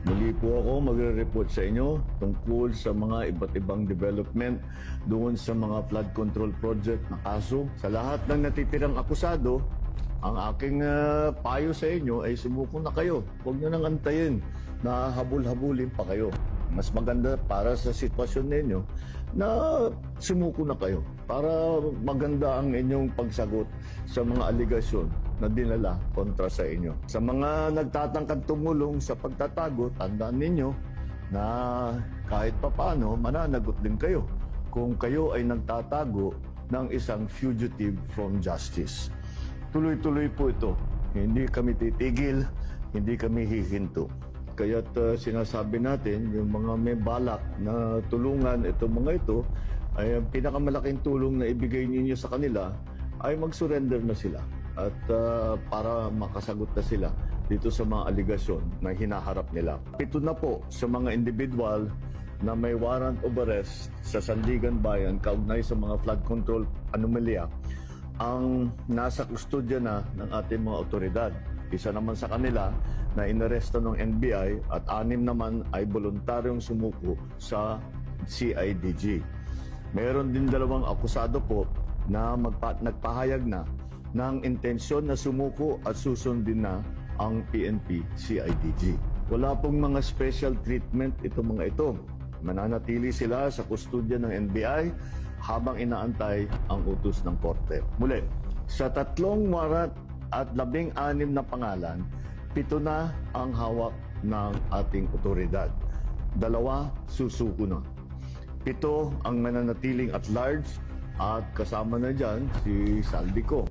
Muli po ako magre-report sa inyo tungkol sa mga iba't ibang development doon sa mga flood control project na kaso. Sa lahat ng natitirang akusado, ang aking payo sa inyo ay sumuko na kayo. Huwag nyo nang antayin na habul-habulin pa kayo. Mas maganda para sa sitwasyon ninyo na sumuko na kayo para maganda ang inyong pagsagot sa mga aligasyon na dinala kontra sa inyo. Sa mga nagtatangkad tumulong sa pagtatago, tandaan ninyo na kahit papano mananagot din kayo kung kayo ay nagtatago ng isang fugitive from justice. Tuloy-tuloy po ito. Hindi kami titigil, hindi kami hihinto. Kaya't sinasabi natin, yung mga may balak na tulungan itong mga ito, ay ang pinakamalaking tulong na ibigay ninyo sa kanila ay mag-surrender na sila. At para makasagot na sila dito sa mga aligasyon na hinaharap nila. Ito na po sa mga individual na may warrant of arrest sa Sandigan Bayan kaugnay sa mga flood control anomalya ang nasa kustodya na ng ating mga otoridad. Isa naman sa kanila na inaresto ng NBI at 6 naman ay voluntaryong sumuko sa CIDG. Meron din 2 akusado po na nagpahayag na ng intensyon na sumuko at susundin na ang PNP CIDG. Wala pong mga special treatment itong mga ito. Mananatili sila sa kustodya ng NBI habang inaantay ang utos ng korte. Muli, sa 3 warrant at 16 na pangalan, 7 na ang hawak ng ating otoridad. 2 susuko na. 7 ang mananatiling at large at kasama na dyan si Saldico.